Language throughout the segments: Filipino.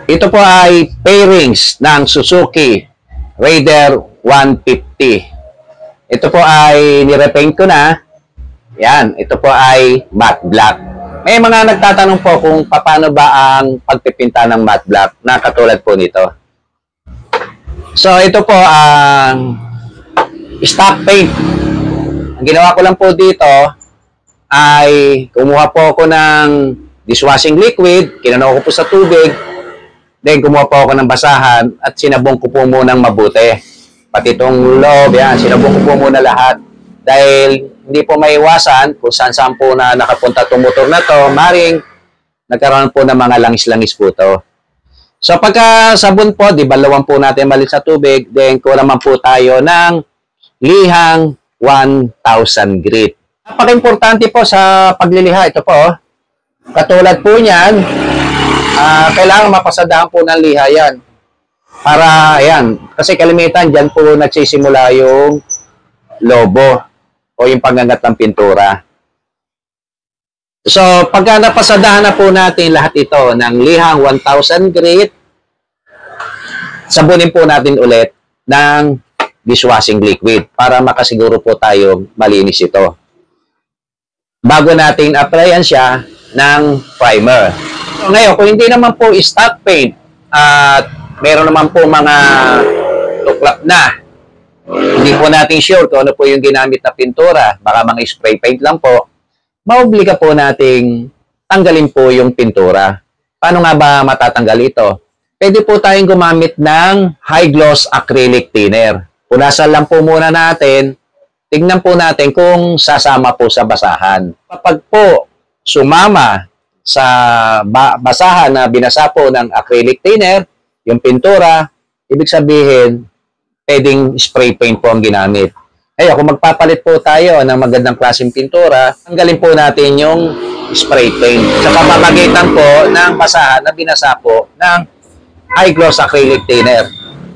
Ito po ay pairings ng Suzuki Raider 150. Ito po ay nirepaint ko na. Yan, ito po ay matte black. May mga nagtatanong po kung paano ba ang pagpipinta ng matte black na katulad po nito. So, ito po ang stock paint. Ang ginawa ko lang po dito ay kumuha po ako ng dishwashing liquid, kinanaw ko po sa tubig, then kumuha po ako ng basahan at sinabong ko po munang mabuti. Pati itong loob, yan, sinabong ko po muna lahat. Dahil hindi po maiwasan kung saan-saan po na nakapunta itong motor na to, maring nagkaroon po ng mga langis-langis po to. So pagka sabon po, di balawan po natin malit sa tubig, then kuha naman po tayo ng lihang 1,000 grit. Napaka-importante po sa pagliliha. Ito po, katulad po niyan, kailangan mapasadahan po ng liha yan. Para, ayan, kasi kalimitan dyan po nagsisimula yung lobo o yung paggangat ng pintura. So, pagka napasadahan na po natin lahat ito ng lihang 1,000 grit, sabunin po natin ulit ng dishwashing liquid para makasiguro po tayo malinis ito. Bago natin applyan siya ng primer. So, ngayon, kung hindi naman po stock paint at meron naman po mga tuklap na, hindi po natin sure kung ano po yung ginamit na pintura, baka mga spray paint lang po, maobliga po nating tanggalin po yung pintura. Paano nga ba matatanggal ito? Pwede po tayong gumamit ng high gloss acrylic thinner. Punasan lang po muna natin, tignan po natin kung sasama po sa basahan. Kapag po sumama sa basahan na binasa po ng acrylic thinner, yung pintura, ibig sabihin, pwedeng spray paint po ang ginamit. Ngayon, kung magpapalit po tayo ng magandang klaseng pintura, tanggalin po natin yung spray paint. Sa pamamagitan po ng basahan na binasa po ng high gloss acrylic thinner.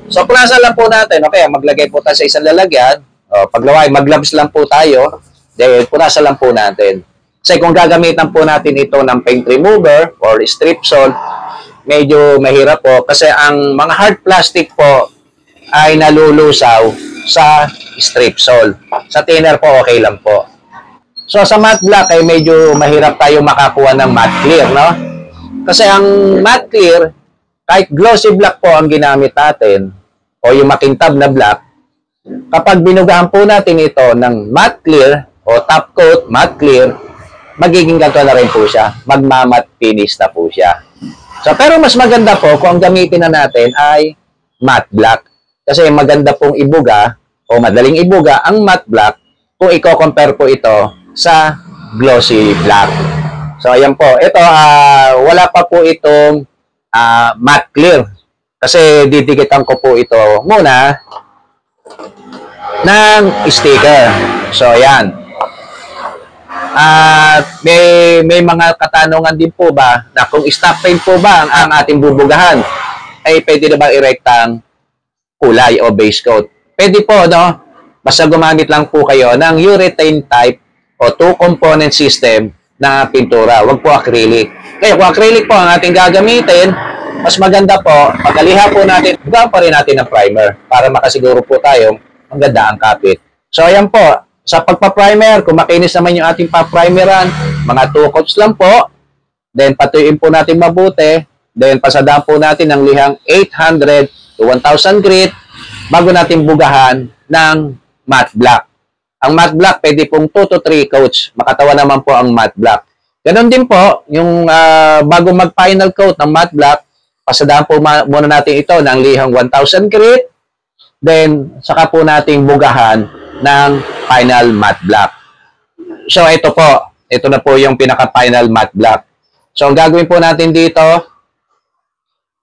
So, punasan lang po natin. Okay, maglagay po tayo sa isang lalagyan. Paglaway, mag-gloves lang po tayo. Then, punasan lang po natin. Kasi kung gagamitan po natin ito ng paint remover or strip sol, medyo mahirap po. Kasi ang mga hard plastic po ay nalulusaw sa strip sol. Sa thinner po, okay lang po. So, sa matte black ay medyo mahirap tayo makakuha ng matte clear, no? Kasi ang matte clear, kahit glossy black po ang ginamit natin, o yung makintab na black, kapag binugahan po natin ito ng matte clear, o top coat, matte clear, magiging ganito na rin po siya. Magmamat finish na po siya. So, pero mas maganda po kung ang gamitin na natin ay matte black. Kasi maganda pong ibuga o madaling ibuga ang matte black kung i-compare po ito sa glossy black. So, ayan po. Ito, wala pa po itong matte clear. Kasi didikitan ko po ito muna ng sticker. So, ayan. At may mga katanungan din po ba na kung stock paint po ba ang ating bubugahan, ay pwede na ba irektang kulay o base coat? Pwede po, no? Basta gumamit lang po kayo ng urethane type o two-component system na pintura. Huwag po acrylic. Kaya kung acrylic po ang ating gagamitin, mas maganda po, pagkaliha po natin, bugahan pa rin natin ng primer para makasiguro po tayo maganda ang kapit. So, ayan po. Sa pagpa-primer, kung makinis naman yung ating pa-primeran, mga 2 coats lang po. Then, patuyuin po natin mabuti. Then, pasadahan po natin ng lihang 800 to 1,000 grit bago natin bugahan ng matte black. Ang matte black, pwede pong 2 to 3 coats. Makatawa naman po ang matte black. Ganon din po, yung bago mag-final coat ng matte black, pasadahan po muna natin ito ng lihang 1,000 grit. Then, saka po natin bugahan ng final matte black. So, ito po. Ito na po yung pinaka-final matte black. So, ang gagawin po natin dito,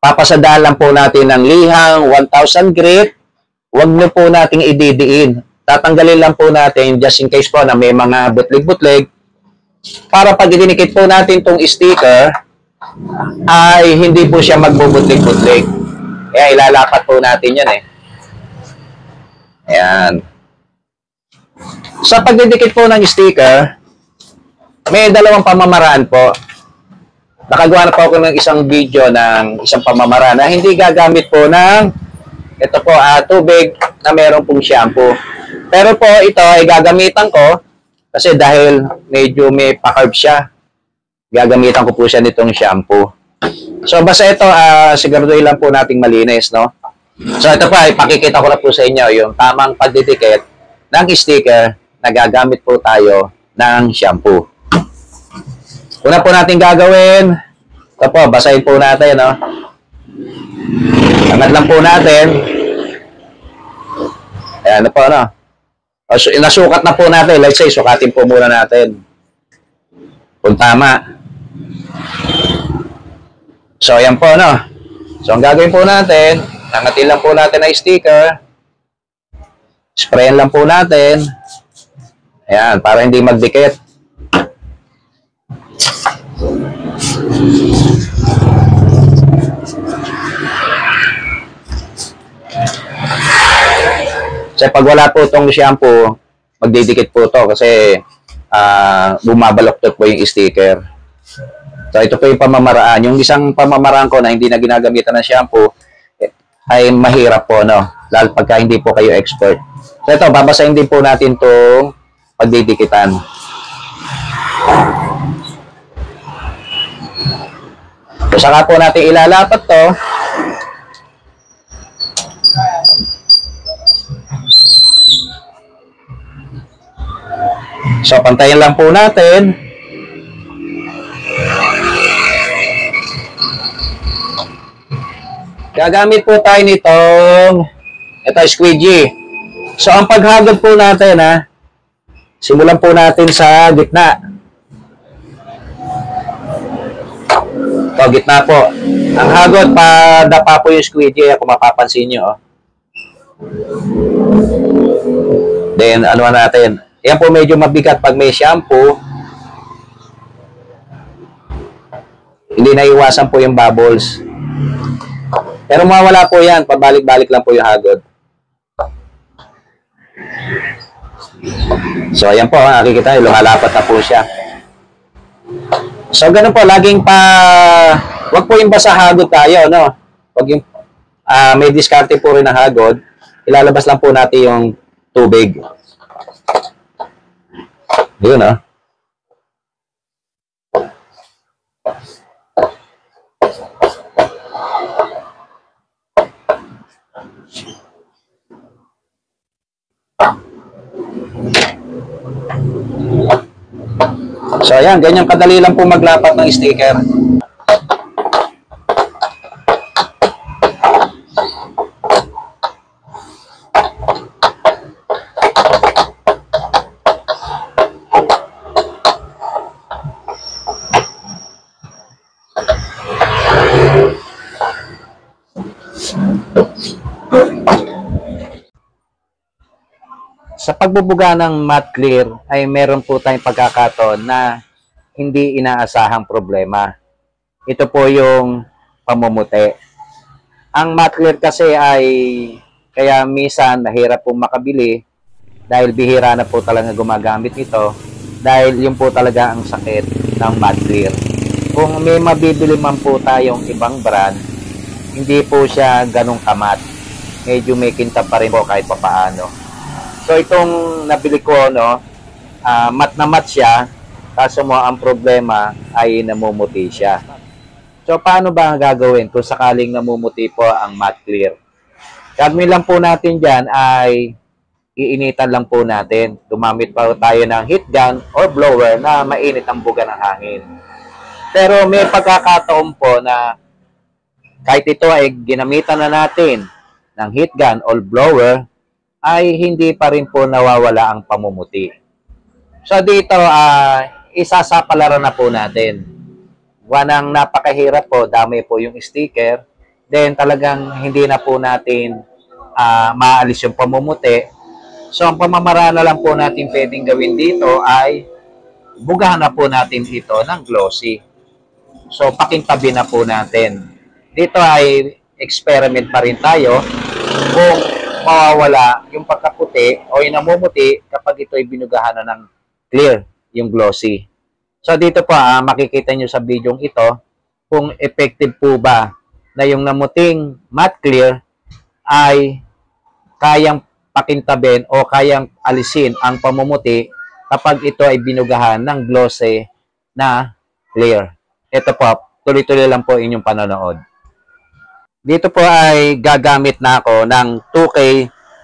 papasadahan lang po natin ng lihang 1,000 grit. Huwag nyo po nating ididiin. Tatanggalin lang po natin just in case po na may mga butlig-butlig. Para pag idinikit po natin itong sticker, ay hindi po siya magbubutlig-butlig. Kaya ilalapat po natin yan eh. Ayan. Sa pagdidikit po ng sticker, may dalawang pamamaraan po. nakagawa na po ako ng isang video ng isang pamamaraan na hindi gagamit po ng ito po, tubig na meron pong shampoo. Pero po, ito ay gagamitan ko kasi dahil medyo may pa-carb siya, gagamitan ko po siya nitong shampoo. So, basta ito, siguraduhin lang po nating malinis, no? So, ito pa, ipakikita ko na po sa inyo yung tamang pagdidikit ng sticker na gagamit po tayo ng shampoo. Una po natin gagawin, ito po, basahin po natin, no? Angat lang po natin. Ayan na po, no? So, nasukat na po natin. Let's say, sukatin po muna natin. Kung tama. So, ayan po, no? So, ang gagawin po natin, angatin lang po natin ang sticker. Sprayan lang po natin. Ayan, para hindi magdikit. Kasi pag wala po itong shampoo, magdidikit po ito kasi bumabaloktot po yung sticker. So ito po yung pamamaraan. Yung isang pamamaraan ko na hindi na ginagamitan ng shampoo ay mahirap po, no? Lalo pagka hindi po kayo expert. So ito, babasahin din po natin itong pagdidikitan. So saka po natin ilalapat to. So, pantayin lang po natin. Gagamit po tayo nitong ito, squeegee. So, ang paghagod po natin, simulan po natin sa gitna. Ito, gitna po. Ang hagod, padapa po yung squeegee, kung mapapansin nyo. Then, ano natin? Yan po medyo mabigat pag may shampoo. Hindi naiwasan po yung bubbles. Pero mawala po yan. Pabalik-balik lang po yung hagod. So, ayan po. Nakikita nyo, lumalapat na po siya. So, ganun po. Laging wag po yung basa hagod tayo, no? Wag yung, may diskarte po rin na hagod. Ilalabas lang po natin yung tubig. Yun, So, ayan, ganyan kadali lang po maglapat ng sticker. Sa pagbubuga ng matte clear ay meron po tayong pagkakataon na hindi inaasahang problema. Ito po yung pamumuti. Ang matte clear kasi ay kaya minsan mahirap pong makabili dahil bihira na po talaga gumagamit ito dahil yun po talaga ang sakit ng matte clear. Kung may mabibili man po tayong ibang brand, hindi po siya ganong kamat. Medyo may kinta pa rin po kahit papaano. So itong nabili ko, mat na mat siya, kaso mo ang problema ay namumuti siya. So paano ba ang gagawin kung sakaling namumuti po ang matte clear? Gagawin lang po natin dyan ay iinitan lang po natin. Gumamit pa tayo ng heat gun or blower na mainit ang buga ng hangin. Pero may pagkakataon po na kahit ito ay ginamitan na natin ng heat gun or blower, ay hindi pa rin po nawawala ang pamumuti. So dito, isasapalaran na po natin. Wanang napakahirap po, dami po yung sticker. Then talagang hindi na po natin maalis yung pamumuti. So ang pamamaraan na lang po natin pwedeng gawin dito ay bugahan na po natin ito ng glossy. So pakintabi na po natin. Dito ay experiment pa rin tayo kung mawawala yung pagkaputi o yung namumuti kapag ito ay binugahan na ng clear, yung glossy. So dito po, makikita nyo sa video ito, kung effective po ba na yung namuting matte clear ay kayang pakintabin o kayang alisin ang pamumuti kapag ito ay binugahan ng glossy na clear. Ito po, tuloy-tuloy lang po inyong panonood. Dito po ay gagamit na ako ng 2K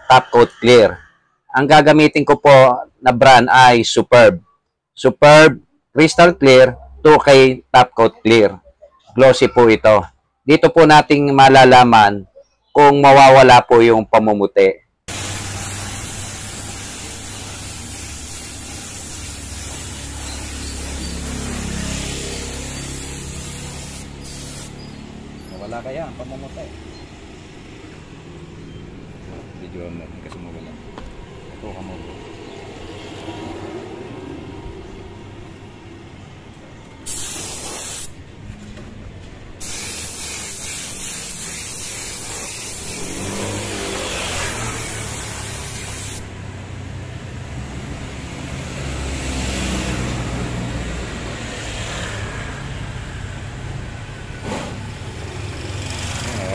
Top Coat Clear. Ang gagamitin ko po na brand ay Superb. Superb Crystal Clear 2K Top Coat Clear. Glossy po ito. Dito po nating malalaman kung mawawala po yung pamumuti. Wala kaya ang pamamutay. Video mo kasi mawala. Ito ka mo.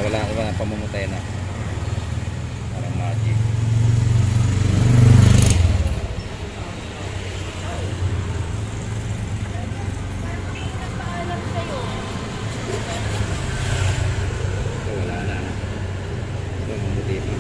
Wala pamamutay na. Parang magic. Ito wala na. Ito mamuti pa.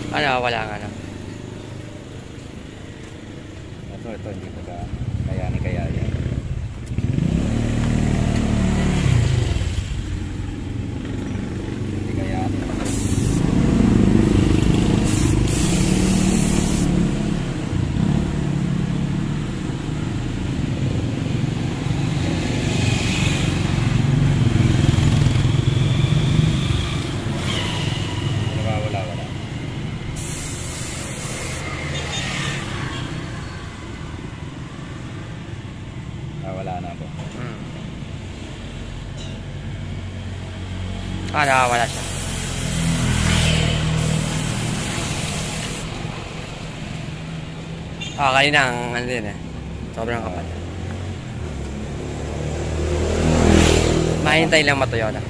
Ano, wala nga na. Ito hindi ko kaya yan. Hindi kaya ni. Wala. Wala na po. Wala siya. Kanina ang ano din eh. Sobrang kapal. Mahintay lang matuyo na.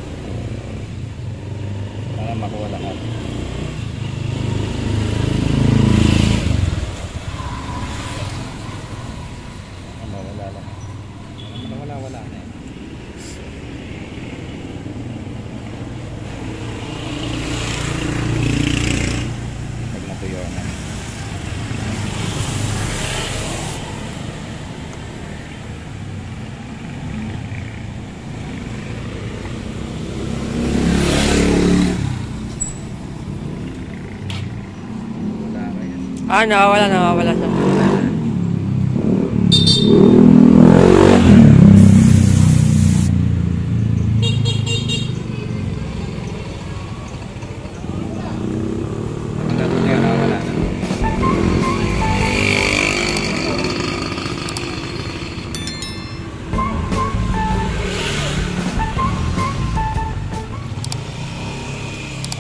Para makuha lahat. Wala na eh. Pag natuyo na. Nawawala siya.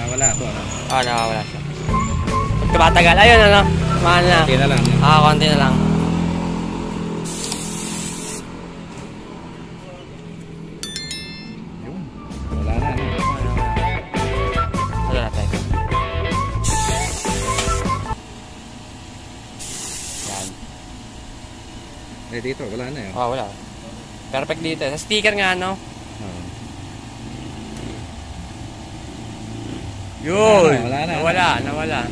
Wala po. Nawawala siya. Pag tumatagal, ayun ano, mahal na. Konti na lang. Konti na lang. Yun. Wala na. Wala na tayo. Yan. Dito, wala na yun. Wala. Perfect dito. Sa sticker nga, no? Yun! Wala na. Nawala.